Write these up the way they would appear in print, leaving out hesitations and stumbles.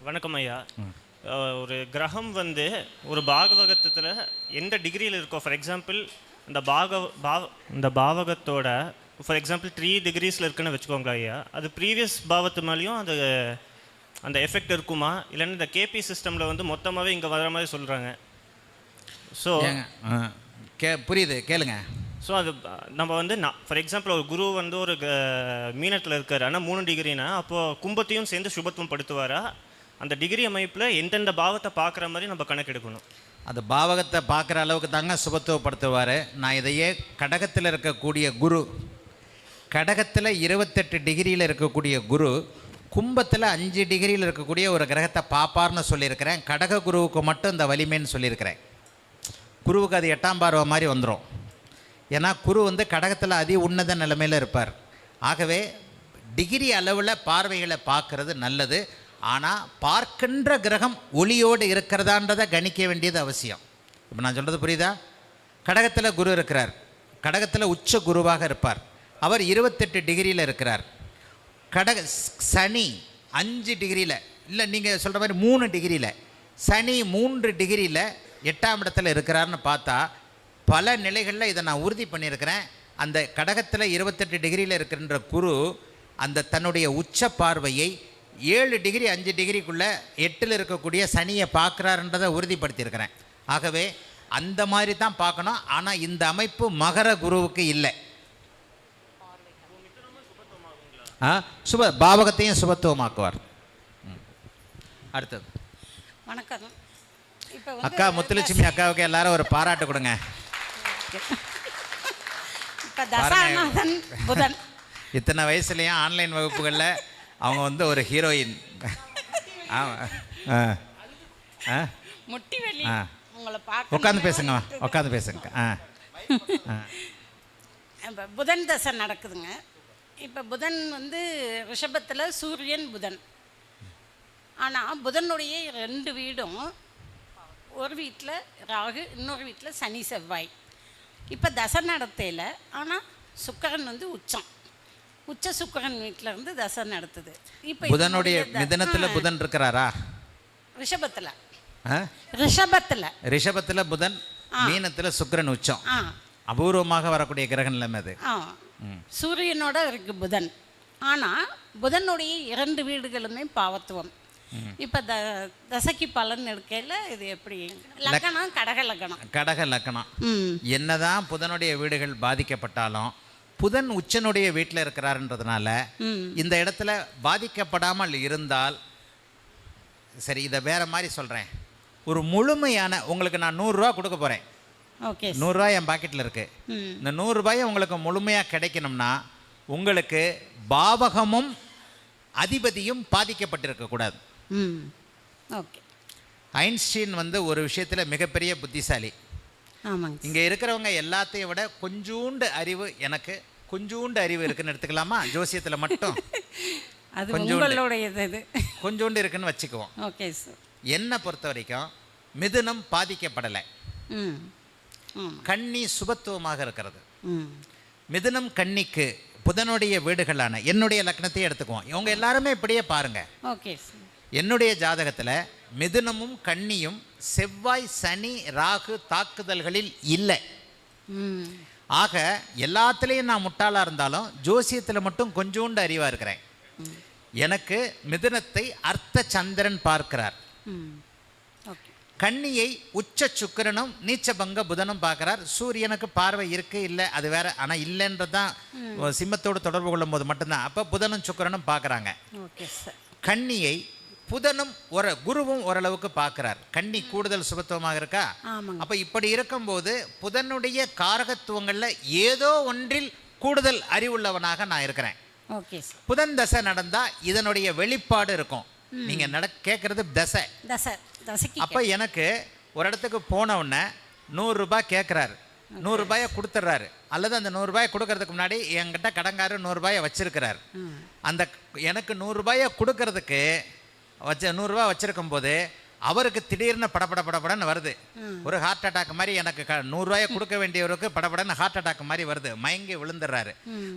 வணக்கம் ஐயா. ஒரு கிரகம் வந்து ஒரு பாகவகத்தில் எந்த டிகிரியில் இருக்கோ, ஃபார் எக்ஸாம்பிள் இந்த பாவகத்தோட ஃபார் எக்ஸாம்பிள் 3 டிகிரிஸில் இருக்குன்னு வச்சுக்கோங்களா ஐயா, அது ப்ரீவியஸ் பாவத்து மேலேயும் அந்த எஃபெக்ட் இருக்குமா, இல்லைன்னா இந்த கேபி சிஸ்டமில் வந்து மொத்தமாகவே இங்கே வர மாதிரி சொல்கிறாங்க. ஸோ புரியுது, கேளுங்க. ஸோ அது நம்ம வந்து ஃபார் எக்ஸாம்பிள் ஒரு குரு வந்து ஒரு மீனத்தில் இருக்கார், ஆனால் 3 டிகிரினா அப்போது கும்பத்தையும் சேர்ந்து சுபத்துவம் படுத்துவாரா? அந்த டிகிரி அமைப்பில் எந்தெந்த பாவத்தை பார்க்குற மாதிரி நம்ம கணக்கெடுக்கணும். அந்த பாவகத்தை பார்க்குற அளவுக்கு தாங்க சுபத்துவப்படுத்துவார். நான் இதையே கடகத்தில் இருக்கக்கூடிய குரு, கடகத்தில் 28 டிகிரியில் இருக்கக்கூடிய குரு கும்பத்தில் 5 டிகிரியில் இருக்கக்கூடிய ஒரு கிரகத்தை பார்ப்பார்னு சொல்லியிருக்கிறேன். கடக குருவுக்கு மட்டும் இந்த வலிமைன்னு சொல்லியிருக்கிறேன். குருவுக்கு அது 8ஆம் பார்வை மாதிரி வந்துடும். ஏன்னா குரு வந்து கடகத்தில் அதி உன்னத நிலைமையில் இருப்பார். ஆகவே டிகிரி அளவில் பார்வைகளை பார்க்கறது நல்லது. ஆனால் பார்க்கின்ற கிரகம் ஒளியோடு இருக்கிறதான்றதை கணிக்க வேண்டியது அவசியம். இப்போ நான் சொல்கிறது புரியுதா? கடகத்தில் குரு இருக்கிறார், கடகத்தில் உச்ச குருவாக இருப்பார். அவர் 28 டிகிரியில் இருக்கிறார். சனி 5 டிகிரியில், இல்லை நீங்கள் சொல்கிற மாதிரி 3 டிகிரியில், சனி 3 டிகிரியில் 8ஆம் இடத்துல இருக்கிறார்னு பார்த்தா பல நிலைகளில் இதை நான் உறுதி பண்ணியிருக்கிறேன். அந்த கடகத்தில் 28 டிகிரியில் இருக்கின்ற குரு அந்த தன்னுடைய உச்ச பார்வையை 7 டிகிரி 5 டிகிரிக்குள்ளே 8இல் இருக்கக்கூடிய சனியை பார்க்குறாருன்றதை உறுதிப்படுத்தியிருக்கிறேன். ஆகவே அந்த மாதிரி தான் பார்க்கணும். ஆனால் இந்த அமைப்பு மகர குருவுக்கு இல்லை. பாவகத்தையும் சுபத்துவமாக்குவார். அடுத்தது வணக்கம். அக்கா முத்துலட்சுமி அக்காவுக்கு எல்லாரும் ஒரு பாராட்டு கொடுங்க. புதன் இத்தனை வயசுலையும் ஆன்லைன் வகுப்புகளில் அவங்க வந்து ஒரு ஹீரோயின். உட்காந்து பேசுங்க, உட்காந்து பேசுங்க. புதன் தசை நடக்குதுங்க. இப்போ புதன் வந்து ரிஷபத்தில் சூரியன் புதன். ஆனால் புதனுடைய 2 வீடும், ஒரு வீட்டில் ராகு, இன்னொரு வீட்டில் சனி செவ்வாய். இப்போ தசை நடத்தையில், ஆனால் சுக்கிரன் வந்து உச்ச சுக்கிரன் வீட்டில் இருந்து தசை நடத்துது. இப்போ புதனுடைய மிதனத்தில் புதன் இருக்கிறாரா? ரிஷபத்தில் புதன், மீனத்தில் சுக்கிரன் உச்சம். அபூர்வமாக வரக்கூடிய கிரக நிலைமை அது. சூரியனோட இருக்கு புதன். ஆனால் புதனுடைய 2 வீடுகளுமே பாவத்துவம். இப்போ தசைக்கு பலன் எடுக்கையில் இது எப்படி? லக்னம் கடக லக்னம். என்னதான் புதனுடைய வீடுகள் பாதிக்கப்பட்டாலும் புதன் உச்சனுடைய வீட்டில் இருக்கிறாருன்றதுனால இந்த இடத்துல பாதிக்கப்படாமல் இருந்தால் சரி. இதை வேற மாதிரி சொல்கிறேன். ஒரு முழுமையான உங்களுக்கு நான் 100 ரூபா கொடுக்க போகிறேன். ஓகே, 100 ரூபாய் என் பாக்கெட்டில் இருக்குது. இந்த 100 ரூபாயை உங்களுக்கு முழுமையாக கிடைக்கணும்னா உங்களுக்கு பாவகமும் அதிபதியும் பாதிக்கப்பட்டிருக்கக்கூடாது. ஓகே. ஐன்ஸ்டீன் வந்து ஒரு விஷயத்தில் மிகப்பெரிய புத்திசாலி. இங்கே இருக்கிறவங்க எல்லாத்தையும் விட கொஞ்சூண்டு அறிவு, எனக்கு கொஞ்சூண்டு அறிவு இருக்குன்னு எடுத்துக்கலாமா? ஜோசியத்தில் மட்டும் கொஞ்சோண்டு இருக்குன்னு வச்சுக்குவோம். Okay sir. என்னை பொறுத்த வரைக்கும் மிதுனம் பாதிக்கப்படலை, கன்னி சுபத்துவமாக இருக்கிறது. மிதுனம் கன்னிக்கு புதனுடைய வீடுகளான என்னுடைய லக்னத்தை எடுத்துக்குவோம். இவங்க எல்லாருமே இப்படியே பாருங்க. ஓகே. என்னுடைய ஜாதகத்தில் மிதுனமும் கன்னியும் செவ்வாய் சனி ராகு தாக்குதல்களில் இல்லை. ஆக எல்லாத்துலேயும் நான் முட்டாளாக இருந்தாலும் ஜோசியத்தில் மட்டும் கொஞ்சோண்டு அறிவாக இருக்கிறேன். எனக்கு மிதுனத்தை அர்த்த சந்திரன் பார்க்கிறார், கன்னியை உச்ச சுக்கிரனும் நீச்சபங்க புதனும் பார்க்கிறார். சூரியனுக்கு பார்வை இருக்கு இல்லை அது வேற, ஆனால் இல்லைன்றதான் சிம்மத்தோடு தொடர்பு கொள்ளும் போது மட்டும்தான். அப்போ புதனும் சுக்கிரனும் பார்க்குறாங்க. கன்னியை புதனும் குருவும் ஓரளவுக்கு பார்க்கிறார். கன்னி கூடுதல் சுபத்துவமாக இருக்கா? அப்போ இப்படி இருக்கும்போது புதனுடைய காரகத்துவங்களில் ஏதோ ஒன்றில் கூடுதல் அறிவுள்ளவனாக நான் இருக்கிறேன். புதன் தசை நடந்தா இதனுடைய வெளிப்பாடு இருக்கும். நீங்க கேட்கறது தசை. அப்ப எனக்கு ஒரு இடத்துக்கு போன உடனே 100 ரூபாய் கேட்கிறாரு, 100 ரூபாயை கொடுத்துட்றாரு. அல்லது அந்த 100 ரூபாயை கொடுக்கறதுக்கு முன்னாடி என்கிட்ட கடங்காரர் 100 ரூபாயை வச்சிருக்கிறார். அந்த எனக்கு 100 ரூபாயை கொடுக்கறதுக்கு 100 ரூபாய் வச்சிருக்கும் போது அவருக்கு திடீர்னு படப்படன்னு வருது. ஒரு ஹார்ட் அட்டாக் மாதிரி எனக்கு 100 ரூபாயை கொடுக்க வேண்டியவருக்கு படப்படன்னு ஹார்ட் அட்டாக் மாதிரி வருது. மயங்கி விழுந்துடுறாரு.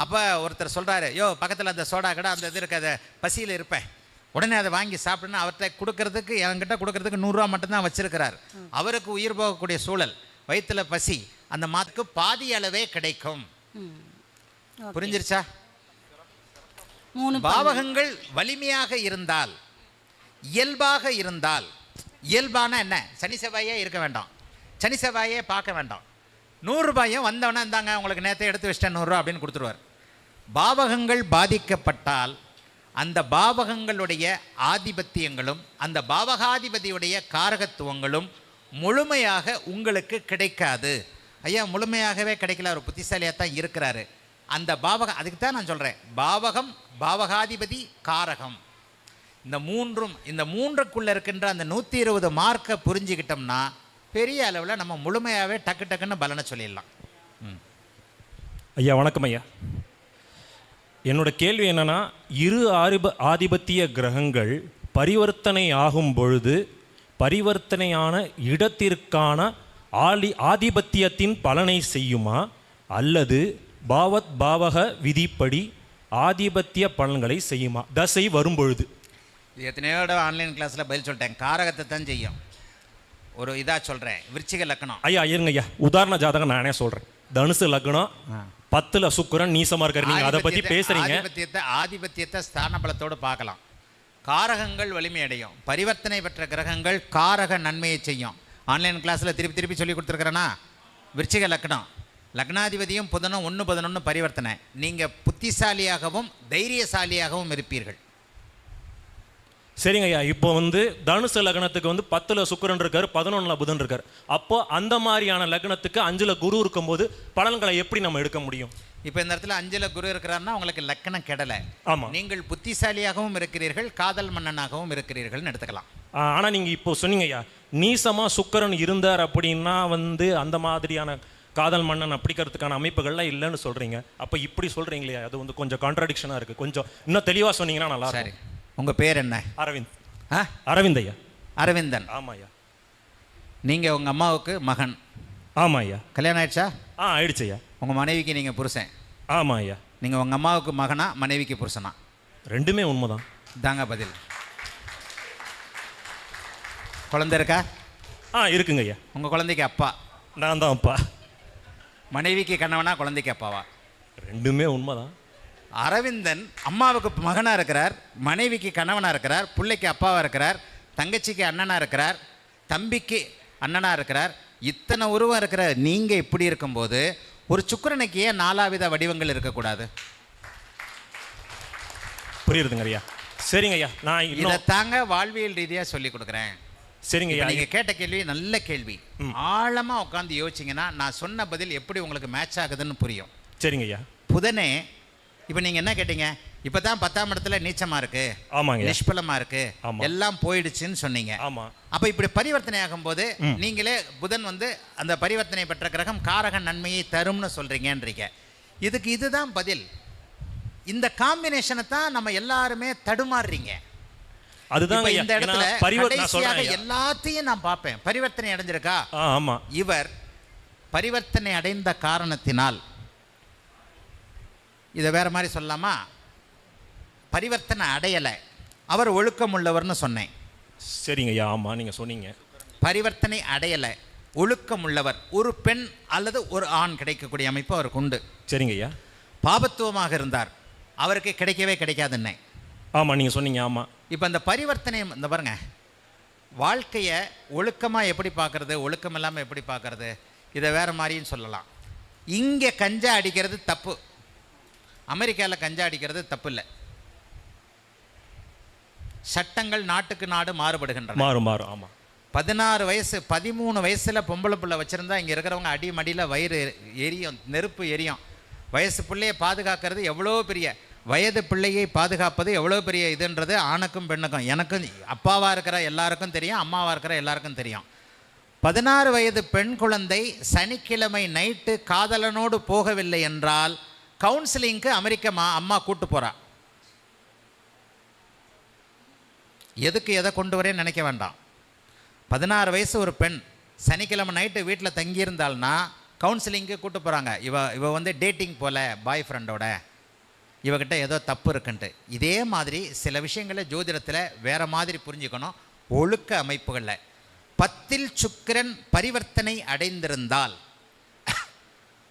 அப்போ ஒருத்தர் சொல்கிறாரு, யோ பக்கத்தில் அந்த சோடா கடை அந்த இது இருக்க, அதை பசியில் இருப்பேன், உடனே அதை வாங்கி சாப்பிடுன்னு அவர்கிட்ட கொடுக்கறதுக்கு, என்கிட்ட கொடுக்கறதுக்கு 100 ரூபா மட்டும்தான் வச்சிருக்கிறார். அவருக்கு உயிர் போகக்கூடிய சூழல், வயிற்றுல பசி, அந்த மாத்துக்கு பாதி அளவே கிடைக்கும். புரிஞ்சிருச்சா? பாவகங்கள் வலிமையாக இருந்தால், இயல்பாக இருந்தால், இயல்பான என்ன, சனி செவ்வாயே இருக்க வேண்டாம், சனி செவ்வாயே பார்க்க வேண்டாம், 100 ரூபாயும் வந்தவொடனே இந்தாங்க உங்களுக்கு நேரத்தை எடுத்து வச்சிட்டேன் 100 ரூபா அப்படின்னு கொடுத்துருவார். பாவகங்கள் பாதிக்கப்பட்டால் அந்த பாவகங்களுடைய ஆதிபத்தியங்களும் அந்த பாவகாதிபதியுடைய காரகத்துவங்களும் முழுமையாக உங்களுக்கு கிடைக்காது. ஐயா முழுமையாகவே கிடைக்கல, அவர் புத்திசாலியாக தான் இருக்கிறாரு. அந்த பாவகம், அதுக்கு தான் நான் சொல்கிறேன், பாவகம், பாவகாதிபதி, காரகம், இந்த மூன்றுக்குள்ளே இருக்கின்ற அந்த 120 மார்க்கை புரிஞ்சுக்கிட்டோம்னா பெரிய அளவில் நம்ம முழுமையாகவே டக்கு டக்குன்னு பலனை சொல்லிடலாம். ஐயா வணக்கம் ஐயா. என்னோட கேள்வி என்னன்னா, இரு ஆதிபத்திய கிரகங்கள் பரிவர்த்தனை ஆகும் பொழுது பரிவர்த்தனையான இடத்திற்கான ஆதிபத்தியத்தின் பலனை செய்யுமா, அல்லது பாவக விதிப்படி ஆதிபத்திய பலன்களை செய்யுமா? தசை வரும் பொழுது. இது எத்தனையோ ஆன்லைன் கிளாஸில் பதில் சொல்லிட்டேன். காரகத்தை தான் செய்யும். ஒரு இதாக சொல்கிறேன், விருச்சிக லக்னம். ஐயா இருங்க ஐயா, உதாரண ஜாதகம் நானே சொல்கிறேன். தனுசு லக்னம், 10ல் சுக்கிரன் நீசமா இருக்காரு. நீங்க அதை பத்தி பேசுறீங்க. ஆதிபத்தியத்தை ஸ்தான பலத்தோடு பார்க்கலாம். காரகங்கள் வலிமை அடையும். பரிவர்த்தனை பெற்ற கிரகங்கள் காரக நன்மையை செய்யும். ஆன்லைன் கிளாஸில் திருப்பி சொல்லி கொடுத்துருக்கிறேன்னா, விருச்சிக லக்னம், லக்னாதிபதியும் புதனும் 1-11 பரிவர்த்தனை. நீங்கள் புத்திசாலியாகவும் தைரியசாலியாகவும் இருப்பீர்கள். சரிங்க ஐயா. இப்போ தனுசு லக்னத்துக்கு 10ல் சுக்கிரன் இருக்காரு, 11ல் புதன் இருக்காரு. அப்போ அந்த மாதிரியான லக்னத்துக்கு 5ல் குரு இருக்கும்போது பலன்களை எப்படி நம்ம எடுக்க முடியும்? இப்போ இந்த இடத்துல 5ல் குரு இருக்கிறாருன்னா உங்களுக்கு லக்னம் கெடலை. ஆமாம், நீங்கள் புத்திசாலியாகவும் இருக்கிறீர்கள், காதல் மன்னனாகவும் இருக்கிறீர்கள்னு எடுத்துக்கலாம். ஆனால் நீங்கள் இப்போ சொன்னீங்க ஐயா, நீசமாக சுக்கிரன் இருந்தார் அப்படின்னா அந்த மாதிரியான காதல் மன்னன் அப்படிக்கிறதுக்கான அமைப்புகள்லாம் இல்லைன்னு சொல்கிறீங்க. அப்போ இப்படி சொல்கிறீங்களே, அது கொஞ்சம் கான்ட்ராடிக்ஷனாக இருக்குது. கொஞ்சம் இன்னும் தெளிவாக சொன்னீங்கன்னா நல்லா சரி. உங்கள் பேர் என்ன? அரவிந்த். அரவிந்த் ஐயா. அரவிந்தன். ஆமாம் ஐயா. நீங்கள் உங்கள் அம்மாவுக்கு மகன்? ஆமாம் ஐயா. கல்யாணம் ஆயிடுச்சா? ஆயிடுச்சு ஐயா. உங்கள் மனைவிக்கு நீங்கள் புருஷன்? ஆமாம் ஐயா. நீங்கள் உங்கள் அம்மாவுக்கு மகனா, மனைவிக்கு புருஷனா? ரெண்டுமே உண்மைதான். தாங்க பதில். குழந்தை இருக்கா? இருக்குங்க ஐயா. உங்கள் குழந்தைக்கு அப்பா? நான் தான் அப்பா. மனைவிக்கு கணவனா, குழந்தைக்கு அப்பாவா? ரெண்டுமே உண்மைதான். அரவிந்தன் அம்மாவுக்கு மகனாக இருக்கிறார், மனைவிக்கு கணவனாக இருக்கிறார், பிள்ளைக்கு அப்பாவாக இருக்கிறார், தங்கச்சிக்கு அண்ணனாக இருக்கிறார், தம்பிக்கு அண்ணனாக இருக்கிறார். இத்தனை உருவம் இருக்கிற நீங்கள் இப்படி இருக்கும்போது ஒரு சுக்கிரனுக்கு ஏன் 4 வித வடிவங்கள் இருக்கக்கூடாது? புரியுதுங்க ஐயா. சரிங்க ஐயா, நான் இதை தாங்க வாழ்வியல் ரீதியாக சொல்லி கொடுக்குறேன். சரிங்க ஐயா. நீங்கள் கேட்ட கேள்வி நல்ல கேள்வி. ஆழமாக உட்காந்து யோசிச்சிங்கன்னா நான் சொன்ன பதில் எப்படி உங்களுக்கு மேட்ச் ஆகுதுன்னு புரியும். சரிங்க ஐயா. புதனே, இப்போ நீங்கள் என்ன கேட்டீங்க? இப்போ தான் 10ஆம் இடத்துல நீச்சமாக இருக்கு, ஆமாங்க, நிஷ்பலமாக இருக்கு, எல்லாம் போயிடுச்சுன்னு சொன்னீங்க. ஆமாம். அப்போ இப்படி பரிவர்த்தனை ஆகும்போது நீங்களே புதன் அந்த பரிவர்த்தனை பெற்ற கிரகம் காரக நன்மையை தரும்னு சொல்கிறீங்கன்றீங்க. இதுதான் பதில். இந்த காம்பினேஷனை தான் நம்ம எல்லாருமே தடுமாறுறீங்க. அதுதான் இந்த இடத்துல கடைசியாக எல்லாத்தையும் நான் பார்ப்பேன். பரிவர்த்தனை அடைஞ்சிருக்கா? ஆமாம். இவர் பரிவர்த்தனை அடைந்த காரணத்தினால், இதை வேற மாதிரி சொல்லலாமா, பரிவர்த்தனை அடையலை, அவர் ஒழுக்கம் உள்ளவர்னு சொன்னேன். சரிங்க ஐயா. ஆமாம், நீங்கள் சொன்னீங்க. பரிவர்த்தனை அடையலை, ஒழுக்கம் உள்ளவர், ஒரு பெண் அல்லது ஒரு ஆண் கிடைக்கக்கூடிய அமைப்பு அவருக்கு உண்டு. சரிங்க ஐயா. பாபத்துவமாக இருந்தார், அவருக்கு கிடைக்கவே கிடைக்காதுன்னே. ஆமாம், நீங்கள் சொன்னீங்க. ஆமாம். இப்போ அந்த பரிவர்த்தனை, இந்த பாருங்க, வாழ்க்கையை ஒழுக்கமாக எப்படி பார்க்கறது, ஒழுக்கம் இல்லாமல் எப்படி பார்க்கறது, இதை வேறு மாதிரின்னு சொல்லலாம். இங்கே கஞ்சா அடிக்கிறது தப்பு, அமெரிக்காவில் கஞ்சா அடிக்கிறது தப்பு இல்லை. சட்டங்கள் நாட்டுக்கு நாடு மாறுபடுகின்றன. மாறும். ஆமாம். 16 வயசு 13 வயசில் பொம்பளை பிள்ளை வச்சுருந்தா இங்கே இருக்கிறவங்க அடி மடியில் வயிறு எரியும், நெருப்பு எரியும். வயசு பிள்ளையை பாதுகாக்கிறது எவ்வளோ பெரிய, வயது பிள்ளையை பாதுகாப்பது எவ்வளோ பெரிய இதுன்றது ஆணுக்கும் பெண்ணுக்கும், எனக்கும் அப்பாவாக இருக்கிற எல்லாருக்கும் தெரியும், அம்மாவாக இருக்கிற எல்லாருக்கும் தெரியும். 16 வயது பெண் குழந்தை சனிக்கிழமை நைட்டு காதலனோடு போகவில்லை என்றால் கவுன்சிலிங்க்கு அமெரிக்க அம்மா கூட்டு போகிறா. எதுக்கு எதை கொண்டு வரேன்னு நினைக்க வேண்டாம். 16 வயசு ஒரு பெண் சனிக்கிழமை நைட்டு வீட்டில் தங்கியிருந்தாள்னா கவுன்சிலிங்க்கு கூட்டு போகிறாங்க. இவ டேட்டிங் போல பாய் ஃப்ரெண்டோட. இவகிட்ட ஏதோ தப்பு இருக்குன்ட்டு. இதே மாதிரி சில விஷயங்களை ஜோதிடத்தில் வேறு மாதிரி புரிஞ்சுக்கணும். ஒழுக்க அமைப்புகளில் 10ல் சுக்கிரன் பரிவர்த்தனை அடைந்திருந்தால்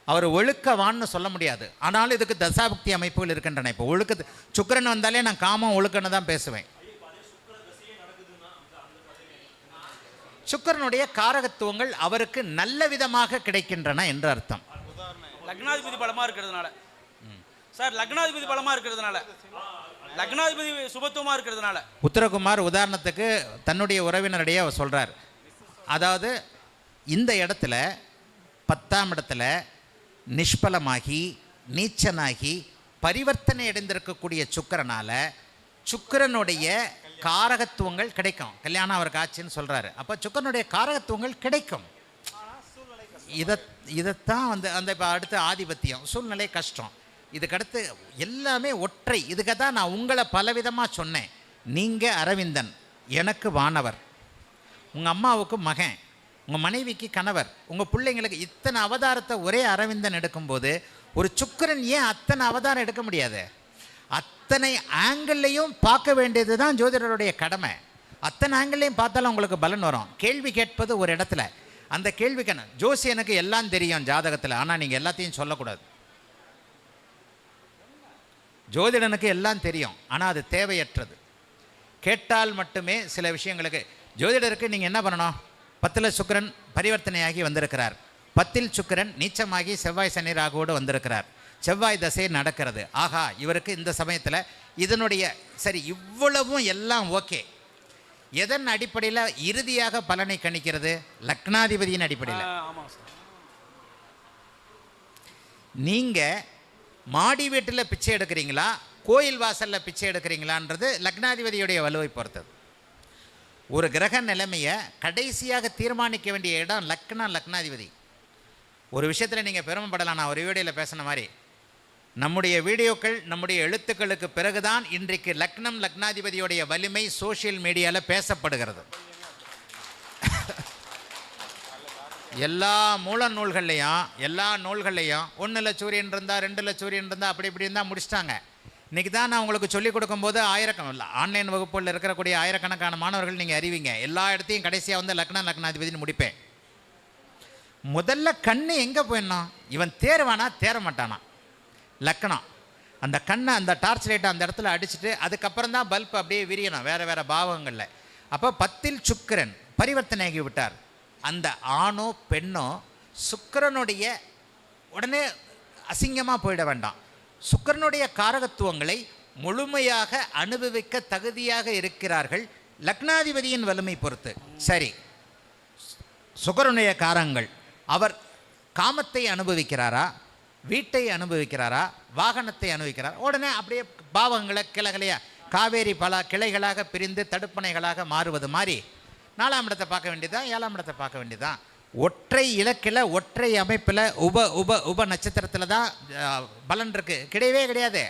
அவர் ஒழுக்கவான்னு சொல்ல முடியாது. ஆனாலும் இதுக்கு தசாபக்தி அமைப்புகள் இருக்கின்றன. இப்போ ஒழுக்க சுக்கிரன் வந்தாலே நான் காமம் ஒழுக்கன்னு தான் பேசுவேன். சுக்கிரனுடைய காரகத்துவங்கள் அவருக்கு நல்ல விதமாக கிடைக்கின்றன என்று அர்த்தம். லக்னாதிபதி பலமா இருக்கிறதுனால சார், லக்னாதிபதி பலமா இருக்கிறதுனால, லக்னாதிபதி சுபத்துவமா இருக்கிறதுனால. உத்தரகுமார் உதாரணத்துக்கு தன்னுடைய உறவினரிடையே அவர் சொல்றார். அதாவது இந்த இடத்துல 10ஆம் இடத்துல நிஷ்பலமாகி நீச்சனாகி பரிவர்த்தனை அடைந்திருக்கக்கூடிய சுக்கிரனால சுக்கிரனுடைய காரகத்துவங்கள் கிடைக்கும். கல்யாணம் அவருக்கு ஆச்சுன்னு சொல்றாரு. அப்போ சுக்கிரனுடைய காரகத்துவங்கள் கிடைக்கும். இதைத்தான் அந்த இப்போ அடுத்து ஆதிபத்தியம், சூழ்நிலை கஷ்டம், இதுக்கடுத்து எல்லாமே ஒற்றை. இதுக்கு தான் நான் உங்களை பலவிதமாக சொன்னேன். நீங்கள் அரவிந்தன், எனக்கு வானவர், உங்கள் அம்மாவுக்கு மகன், உங்கள் மனைவிக்கு கணவர், உங்கள் பிள்ளைங்களுக்கு இத்தனை அவதாரத்தை ஒரே அரவிந்தன் எடுக்கும்போது ஒரு சுக்கிரன் ஏன் அத்தனை அவதாரம் எடுக்க முடியாது? அத்தனை ஆங்கிள்லையும் பார்க்க வேண்டியது தான் ஜோதிடருடைய கடமை. அத்தனை ஆங்கிள்லையும் பார்த்தாலும் உங்களுக்கு பலன் வரும். கேள்வி கேட்பது ஒரு இடத்துல, அந்த கேள்விக்கான ஜோசியனுக்கு எல்லாம் தெரியும் ஜாதகத்தில், ஆனால் நீங்கள் எல்லாத்தையும் சொல்லக்கூடாது. ஜோதிடனுக்கு எல்லாம் தெரியும், ஆனால் அது தேவையற்றது. கேட்டால் மட்டுமே சில விஷயங்களுக்கு. ஜோதிடருக்கு நீங்கள் என்ன பண்ணணும்? 10ல் சுக்கிரன் பரிவர்த்தனையாகி வந்திருக்கிறார், 10ல் சுக்கிரன் நீச்சமாகி செவ்வாய் சனி ராகுவோடு வந்திருக்கிறார், செவ்வாய் தசை நடக்கிறது. ஆகா, இவருக்கு இந்த சமயத்தில் இதனுடைய சரி இவ்வளவும் எல்லாம் ஓகே. எதன் அடிப்படையில் இறுதியாக பலனை கணிக்கிறது? லக்னாதிபதியின் அடிப்படையில். நீங்கள் மாடி வீட்டில் பிச்சை எடுக்கிறீங்களா, கோயில் வாசலில் பிச்சை எடுக்கிறீங்களான்றது லக்னாதிபதியுடைய வலுவை பொறுத்தது. ஒரு கிரக நிலைமையை கடைசியாக தீர்மானிக்க வேண்டிய இடம் லக்னாதிபதி. ஒரு விஷயத்தில் நீங்கள் பெருமைப்படலாம். நான் ஒரு வீடியோவில் பேசின மாதிரி, நம்முடைய வீடியோக்கள் நம்முடைய எழுத்துக்களுக்கு பிறகுதான் இன்றைக்கு லக்னாதிபதியுடைய வலிமை சோஷியல் மீடியாவில் பேசப்படுகிறது. எல்லா மூல நூல்கள்லையும் 1ல் சூரியன் இருந்தால் 2ல் சூரியன் இருந்தால் அப்படி இப்படி இருந்தால் முடிச்சிட்டாங்க. இன்றைக்கி தான் நான் உங்களுக்கு சொல்லிக் கொடுக்கும்போது ஆன்லைன் வகுப்புகளில் இருக்கக்கூடிய ஆயிரக்கணக்கான மாணவர்கள் நீங்கள் அறிவிங்க. எல்லா இடத்தையும் கடைசியாக வந்து லக்னாதிபதினு முடிப்பேன். முதல்ல கண்ணு எங்கே போயிடணும்? இவன் தேர்வானா தேர மாட்டானா? லக்னம் அந்த கண்ணை அந்த டார்ச் லைட்டை அந்த இடத்துல அடிச்சுட்டு அதுக்கப்புறம் தான் பல்ப் அப்படியே விரியணும் வேறு வேறு பாவங்களில். அப்போ 10ல் சுக்கிரன் பரிவர்த்தனையாகி விட்டார். அந்த ஆணோ பெண்ணோ சுக்கிரனுடைய உடனே அசிங்கமாக போயிட வேண்டாம். சுக்கிரனுடைய காரகத்துவங்களை முழுமையாக அனுபவிக்க தகுதியாக இருக்கிறார்கள் லக்னாதிபதியின் வலிமை பொறுத்து. சரி, சுக்கிரனுடைய காரங்கள், அவர் காமத்தை அனுபவிக்கிறாரா, வீட்டை அனுபவிக்கிறாரா, வாகனத்தை அனுபவிக்கிறாரா? உடனே அப்படியே பாவங்களை கிளைகளையா காவேரி பல கிளைகளாக பிரிந்து தடுப்பணைகளாக மாறுவது மாதிரி 4ஆம் இடத்தை பார்க்க வேண்டியதான், 7ஆம் இடத்தை பார்க்க வேண்டியதான். ஒற்றை இலக்கில் ஒற்றை அமைப்பில் உப நட்சத்திரத்தில் தான் பலன் இருக்குது, கிடையவே கிடையாது.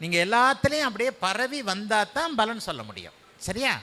நீங்கள் எல்லாத்துலேயும் அப்படியே பரவி வந்தால் தான் பலன் சொல்ல முடியும். சரியா?